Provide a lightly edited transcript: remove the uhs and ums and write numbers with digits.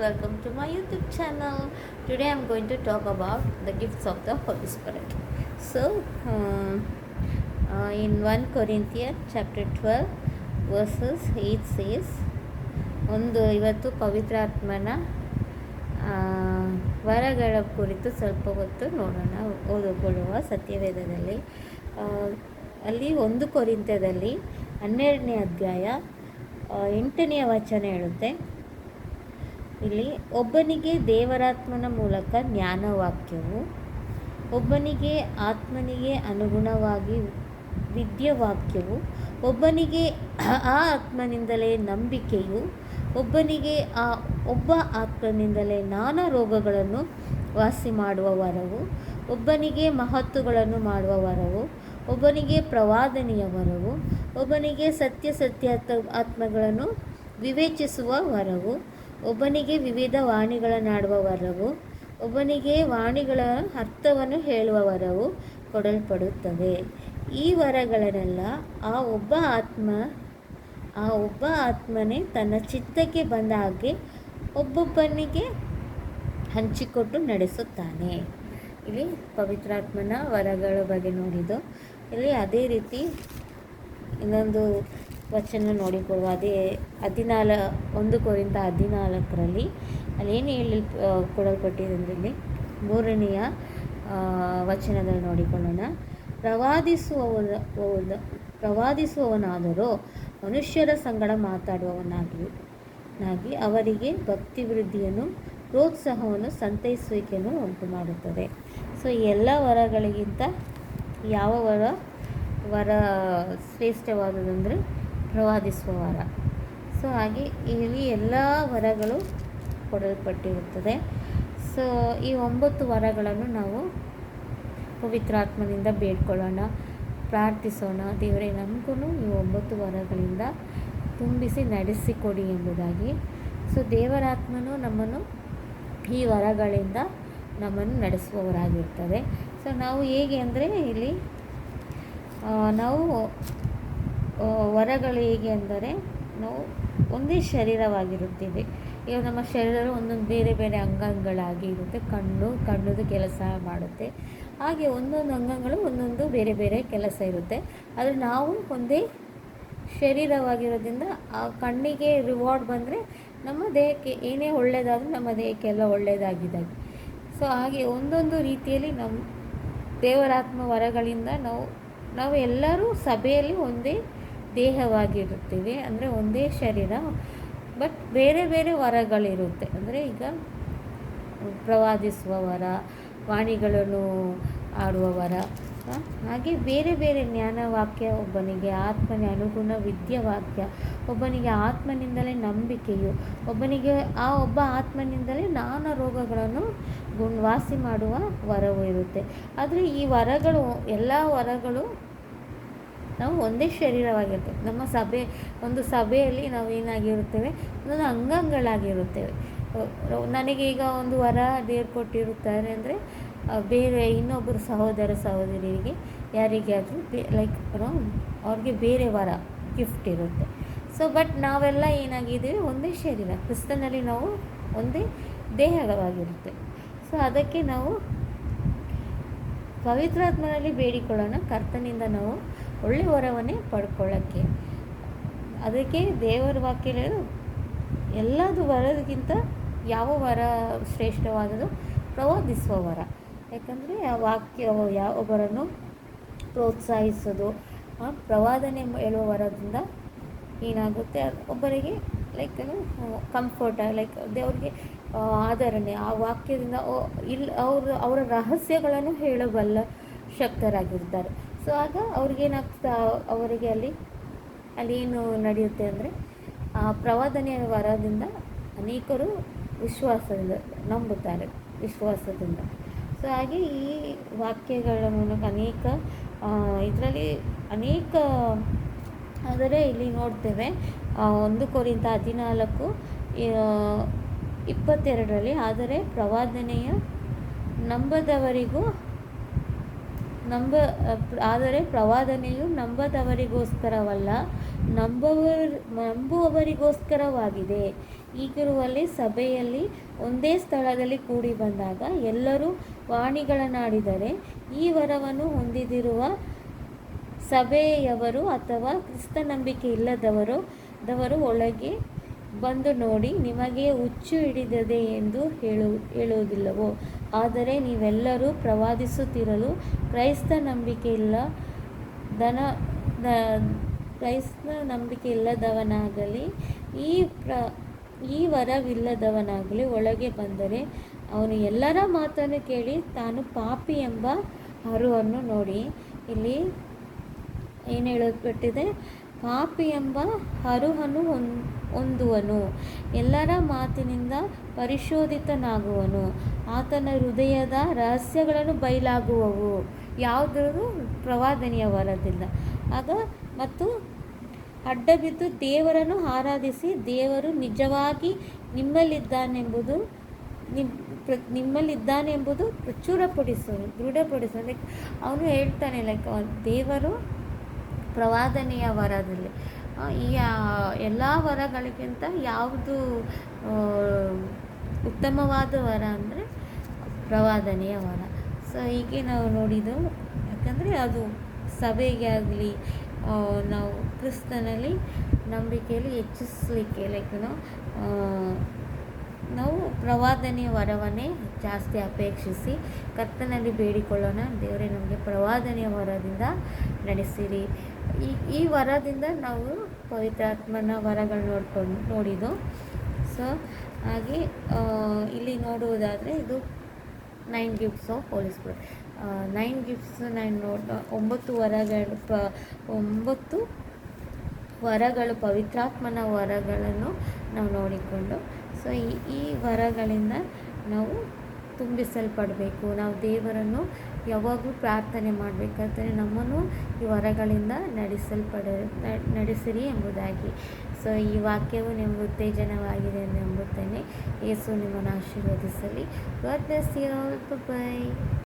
welcome to my YouTube channel. Today I'm going to talk about the gifts of the Holy Spirit. So, in 1 Corinthians chapter 12 verses 8 says, ಇವತ್ತು ಪವಿತ್ರಾತ್ಮನ ವರಗಳ ಕುರಿತು ಸ್ವಲ್ಪ ಹೊತ್ತು ನೋಡೋಣ. ಓದಿಕೊಳ್ಳುವ ಸತ್ಯವೇದದಲ್ಲಿ ಅಲ್ಲಿ 1 ಕೊರಿಂಥದಲ್ಲಿ 12ನೇ ಅಧ್ಯಾಯ 8ನೇ ವಚನ ಹೇಳುತ್ತೆ. ಇಲ್ಲಿ ಒಬ್ಬನಿಗೆ ದೇವರಾತ್ಮನ ಮೂಲಕ ಜ್ಞಾನವಾಕ್ಯವು, ಒಬ್ಬನಿಗೆ ಆತ್ಮನಿಗೆ ಅನುಗುಣವಾಗಿ ವಿದ್ಯಾವಾಕ್ಯವು, ಒಬ್ಬನಿಗೆ ಆ ಆತ್ಮನಿಂದಲೇ ನಂಬಿಕೆಯು, ಒಬ್ಬನಿಗೆ ಒಬ್ಬ ಆತ್ಮನಿಂದಲೇ ನಾನಾ ರೋಗಗಳನ್ನು ವಾಸಿ ಮಾಡುವ ವರವು, ಒಬ್ಬನಿಗೆ ಮಹತ್ತುಗಳನ್ನು ಮಾಡುವ ವರವು, ಒಬ್ಬನಿಗೆ ಪ್ರವಾದನೆಯ ವರವು, ಒಬ್ಬನಿಗೆ ಸತ್ಯ ಆತ್ಮಗಳನ್ನು ವಿವೇಚಿಸುವ ವರವು, ಒಬ್ಬನಿಗೆ ವಿವಿಧ ವಾಣಿಗಳನ್ನಾಡುವ ವರವು, ಒಬ್ಬನಿಗೆ ವಾಣಿಗಳ ಅರ್ಥವನ್ನು ಹೇಳುವ ವರವು ಕೊಡಲ್ಪಡುತ್ತದೆ. ಈ ವರಗಳನ್ನೆಲ್ಲ ಆ ಒಬ್ಬ ಆತ್ಮನೇ ತನ್ನ ಚಿತ್ತಕ್ಕೆ ಬಂದ ಹಾಗೆ ಒಬ್ಬೊಬ್ಬನಿಗೆ ಹಂಚಿಕೊಟ್ಟು ನಡೆಸುತ್ತಾನೆ. ಇಲ್ಲಿ ಪವಿತ್ರಾತ್ಮನ ವರಗಳ ಬಗ್ಗೆ ನೋಡಿದ್ದು. ಇಲ್ಲಿ ಅದೇ ರೀತಿ ಇನ್ನೊಂದು ವಚನ ನೋಡಿಕೊಳ್ಳುವ. ಅದೇ 1 ಕೊರಿಂಥ 14ರಲ್ಲಿ ಅಲ್ಲೇನು ಕೊಡಲ್ಪಟ್ಟಿದೆ ಅಂದರೆ ಇಲ್ಲಿ 3ನೇ ವಚನದಲ್ಲಿ ನೋಡಿಕೊಳ್ಳೋಣ. ಪ್ರವಾದಿಸುವವನಾದರೂ ಮನುಷ್ಯರ ಸಂಗಡ ಮಾತಾಡುವವನಾಗಿ ಅವರಿಗೆ ಭಕ್ತಿ ವೃದ್ಧಿಯನ್ನು, ಪ್ರೋತ್ಸಾಹವನ್ನು, ಸಂತೈಸುವಿಕೆಯನ್ನು ಉಂಟು ಮಾಡುತ್ತದೆ. ಸೊ ಎಲ್ಲ ವರಗಳಿಗಿಂತ ಯಾವ ವರ ಶ್ರೇಷ್ಠವಾದದಂದರೆ ಪ್ರವಾದಿಸುವ ವರ. ಸೊ ಹಾಗೆ ಇಲ್ಲಿ ಎಲ್ಲ ವರಗಳು ಕೊಡಲ್ಪಟ್ಟಿರುತ್ತದೆ. ಸೊ ಈ 9 ವರಗಳನ್ನು ನಾವು ಪವಿತ್ರಾತ್ಮನಿಂದ ಬೇಡ್ಕೊಳ್ಳೋಣ, ಪ್ರಾರ್ಥಿಸೋಣ. ದೇವರೇ, ನಮಗೂ ಈ 9 ವರಗಳಿಂದ ತುಂಬಿಸಿ ನಡೆಸಿಕೊಡಿ ಎಂಬುದಾಗಿ. ಸೊ ದೇವರಾತ್ಮನು ನಮ್ಮನ್ನು ಈ ವರಗಳಿಂದ ನಮ್ಮನ್ನು ನಡೆಸುವವರಾಗಿರ್ತದೆ. ಸೊ ನಾವು ಹೇಗೆ ಅಂದರೆ ಇಲ್ಲಿ ನಾವು ವರಗಳು ಹೇಗೆ ಅಂದರೆ ನಾವು ಒಂದೇ ಶರೀರವಾಗಿರುತ್ತೇವೆ. ಈಗ ನಮ್ಮ ಶರೀರ ಒಂದೊಂದು ಬೇರೆ ಬೇರೆ ಅಂಗಗಳಾಗಿ ಇರುತ್ತೆ. ಕಣ್ಣದು ಕೆಲಸ ಮಾಡುತ್ತೆ. ಹಾಗೆ ಒಂದೊಂದು ಅಂಗಗಳು ಒಂದೊಂದು ಬೇರೆ ಬೇರೆ ಕೆಲಸ ಇರುತ್ತೆ. ಆದರೆ ನಾವು ಒಂದೇ ಶರೀರವಾಗಿರೋದ್ರಿಂದ ಆ ಕಣ್ಣಿಗೆ ರಿವಾರ್ಡ್ ಬಂದರೆ ನಮ್ಮ ದೇಹಕ್ಕೆ ಏನೇ ಒಳ್ಳೆಯದಾದರೂ ನಮ್ಮ ದೇಹಕ್ಕೆಲ್ಲ ಒಳ್ಳೆಯದಾಗಿದ್ದಾಗೆ. ಸೊ ಹಾಗೆ ಒಂದೊಂದು ರೀತಿಯಲ್ಲಿ ನಮ್ಮ ದೇವರಾತ್ಮ ವರಗಳಿಂದ ನಾವು ಎಲ್ಲರೂ ಸಭೆಯಲ್ಲಿ ಒಂದೇ ದೇಹವಾಗಿರುತ್ತೇವೆ. ಅಂದರೆ ಒಂದೇ ಶರೀರ, ಬಟ್ ಬೇರೆ ಬೇರೆ ವರಗಳಿರುತ್ತೆ. ಅಂದರೆ ಈಗ ಪ್ರವಾದಿಸುವ ವರ, ವಾಣಿಗಳನ್ನು ಆಡುವ ವರ, ಹಾಗೆ ಬೇರೆ ಬೇರೆ ಜ್ಞಾನವಾಕ್ಯ, ಒಬ್ಬನಿಗೆ ಆತ್ಮನ ಅನುಗುಣ ವಿದ್ಯಾವಾಕ್ಯ, ಒಬ್ಬನಿಗೆ ಆತ್ಮನಿಂದಲೇ ನಂಬಿಕೆಯು, ಒಬ್ಬನಿಗೆ ಒಬ್ಬ ಆತ್ಮನಿಂದಲೇ ನಾನಾ ರೋಗಗಳನ್ನು ವಾಸಿ ಮಾಡುವ ವರವು ಇರುತ್ತೆ. ಆದರೆ ಈ ವರಗಳು, ಎಲ್ಲ ವರಗಳು ನಾವು ಒಂದೇ ಶರೀರವಾಗಿರ್ತೇವೆ. ನಮ್ಮ ಒಂದು ಸಭೆಯಲ್ಲಿ ನಾವು ಏನಾಗಿರುತ್ತೇವೆ, ಒಂದೊಂದು ಅಂಗಗಳಾಗಿರುತ್ತೇವೆ. ನನಗೆ ಈಗ ಒಂದು ವರ ದೇವ್ರು ಕೊಟ್ಟಿರುತ್ತಾರೆ ಅಂದರೆ ಬೇರೆ ಇನ್ನೊಬ್ಬರು ಸಹೋದರಿಯರಿಗೆ ಯಾರಿಗಾದರೂ ಅವ್ರಿಗೆ ಬೇರೆ ವರ ಗಿಫ್ಟ್ ಇರುತ್ತೆ. ಸೊ ಬಟ್ ನಾವೆಲ್ಲ ಏನಾಗಿದ್ದೀವಿ, ಒಂದೇ ಶರೀರ, ಕ್ರಿಸ್ತನಲ್ಲಿ ನಾವು ಒಂದೇ ದೇಹವಾಗಿರುತ್ತೆ. ಸೊ ಅದಕ್ಕೆ ನಾವು ಪವಿತ್ರಾತ್ಮನಲ್ಲಿ ಬೇಡಿಕೊಳ್ಳೋಣ, ಕರ್ತನಿಂದ ನಾವು ಒಳ್ಳೆಯ ವರವನ್ನೇ ಪಡ್ಕೊಳ್ಳೋಕ್ಕೆ. ಅದಕ್ಕೆ ದೇವರ ವಾಕ್ಯ ಎಲ್ಲದು ವರದಕ್ಕಿಂತ ಯಾವ ವರ ಶ್ರೇಷ್ಠವಾದದ್ದು? ಪ್ರವಾದಿಸುವ ವರ. ಯಾಕಂದರೆ ಆ ವಾಕ್ಯ ಒಬ್ಬರನ್ನು ಪ್ರೋತ್ಸಾಹಿಸೋದು, ಪ್ರವಾದನೆ ಹೇಳುವ ವರದಿಂದ ಏನಾಗುತ್ತೆ, ಒಬ್ಬರಿಗೆ ಕಂಫರ್ಟ್, ದೇವ್ರಿಗೆ ಆಧರಣೆ, ಆ ವಾಕ್ಯದಿಂದ ಅವರ ರಹಸ್ಯಗಳನ್ನು ಹೇಳಬಲ್ಲ ಶಕ್ತರಾಗಿರ್ತಾರೆ. ಸೊ ಆಗ ಅವ್ರಿಗೇನಾಗ್ತದೆ, ಅವರಿಗೆ ಅಲ್ಲಿ ಏನು ನಡೆಯುತ್ತೆ ಅಂದರೆ ಆ ಪ್ರವಾದನೆಯ ವರದಿಂದ ಅನೇಕರು ವಿಶ್ವಾಸದಿಂದ ನಂಬುತ್ತಾರೆ, ವಿಶ್ವಾಸದಿಂದ. ಸೊ ಹಾಗೆ ಈ ವಾಕ್ಯಗಳ ಮೂಲಕ ಇದರಲ್ಲಿ ಅನೇಕ ಆದರೆ ಇಲ್ಲಿ ನೋಡ್ತೇವೆ 1 ಕೊರಿಂಥ 14:22 ಆದರೆ ಪ್ರವಾದನೆಯು ನಂಬದವರಿಗೋಸ್ಕರವಲ್ಲ, ನಂಬುವವರಿಗೋಸ್ಕರವಾಗಿದೆ. ಹೀಗಿರುವಲ್ಲಿ ಸಭೆಯಲ್ಲಿ ಒಂದೇ ಸ್ಥಳದಲ್ಲಿ ಕೂಡಿ ಬಂದಾಗ ಎಲ್ಲರೂ ವಾಣಿಗಳನ್ನಾಡಿದರೆ ಈ ವರವನ್ನು ಹೊಂದಿದಿರುವ ಸಭೆಯವರು ಅಥವಾ ಕ್ರಿಸ್ತ ನಂಬಿಕೆ ಇಲ್ಲದವರು ಒಳಗೆ ಬಂದು ನೋಡಿ, ನಿಮಗೆ ಹುಚ್ಚು ಹಿಡಿದದೆ ಎಂದು ಹೇಳುವುದಿಲ್ಲವೋ? ಆದರೆ ನೀವೆಲ್ಲರೂ ಪ್ರವಾದಿಸುತ್ತಿರಲು ಕ್ರೈಸ್ತ ನಂಬಿಕೆ ಇಲ್ಲದವನಾಗಲಿ ಈ ವರವಿಲ್ಲದವನಾಗಲಿ ಒಳಗೆ ಬಂದರೆ ಅವನು ಎಲ್ಲರ ಮಾತನ್ನು ಕೇಳಿ ತಾನು ಪಾಪಿ ಎಂಬ ಅರುವನ್ನು ನೋಡಿ. ಇಲ್ಲಿ ಏನು ಹೇಳಲ್ಪಟ್ಟಿದೆ? ಪಾಪಿ ಎಂಬ ಅರುಹನ್ನು ಹೊಂದುವನು, ಎಲ್ಲರ ಮಾತಿನಿಂದ ಪರಿಶೋಧಿತನಾಗುವನು, ಆತನ ಹೃದಯದ ರಹಸ್ಯಗಳನ್ನು ಬಯಲಾಗುವವು. ಯಾವುದಾದ್ರೂ ಪ್ರವಾದನೆಯ ವರದಿಂದ ಮತ್ತು ಅಡ್ಡಬಿದ್ದು ದೇವರನ್ನು ಆರಾಧಿಸಿ ದೇವರು ನಿಜವಾಗಿ ನಿಮ್ಮಲ್ಲಿದ್ದಾನೆಂಬುದು ದೃಢಪಡಿಸು. ಲೈಕ್ ಅವನು ಹೇಳ್ತಾನೆ, ಲೈಕ್ ದೇವರು ಪ್ರವಾದನೆಯ ವರದಲ್ಲಿ ಈ ಎಲ್ಲ ವರಗಳಿಗಿಂತ ಯಾವುದು ಉತ್ತಮವಾದ ವರ ಅಂದರೆ ಪ್ರವಾದನೆಯ ವರ. ಸೊ ಹೀಗೆ ನಾವು ನೋಡಿದ್ದು, ಯಾಕಂದರೆ ಅದು ಸಭೆಗೆ ಆಗಲಿ ನಾವು ಕ್ರಿಸ್ತನಲ್ಲಿ ನಂಬಿಕೆಯಲ್ಲಿ ಹೆಚ್ಚಿಸಲಿಕ್ಕೆ ನಾವು ಪ್ರವಾದನೆಯ ವರವನ್ನೇ ಜಾಸ್ತಿ ಅಪೇಕ್ಷಿಸಿ ಕರ್ತನಲ್ಲಿ ಬೇಡಿಕೊಳ್ಳೋಣ. ದೇವರೇ ನಮಗೆ ಪ್ರವಾದನೆಯ ವರದಿಂದ ನಡೆಸಿರಿ. ಈ ವರದಿಂದ ನಾವು ಪವಿತ್ರಾತ್ಮನ ವರಗಳು ನೋಡಿದ್ದು. ಸೊ ಹಾಗೆ ಇಲ್ಲಿ ನೋಡುವುದಾದರೆ ಇದು 9 gifts of holy spirit. 9 gifts ನಾನು 9 ವರಗಳು ಪವಿತ್ರಾತ್ಮನ ವರಗಳನ್ನು ನಾವು ನೋಡಿಕೊಂಡು, ಸೊ ಈ ವರಗಳಿಂದ ನಾವು ತುಂಬಿಸಲ್ಪಡಬೇಕು. ನಾವು ದೇವರನ್ನು ಯಾವಾಗಲೂ ಪ್ರಾರ್ಥನೆ ಮಾಡಬೇಕಾದ್ರೆ ನಮ್ಮನ್ನು ಈ ವರಗಳಿಂದ ನಡೆಸಿರಿ ಎಂಬುದಾಗಿ. ಸೊ ಈ ವಾಕ್ಯವು ನಿಮಗೆ ಉತ್ತೇಜನವಾಗಿದೆ ಎಂದು ನಂಬುತ್ತೇನೆ. ಯೇಸು ನಿಮ್ಮನ್ನು ಆಶೀರ್ವದಿಸಲಿ. God bless you all. By.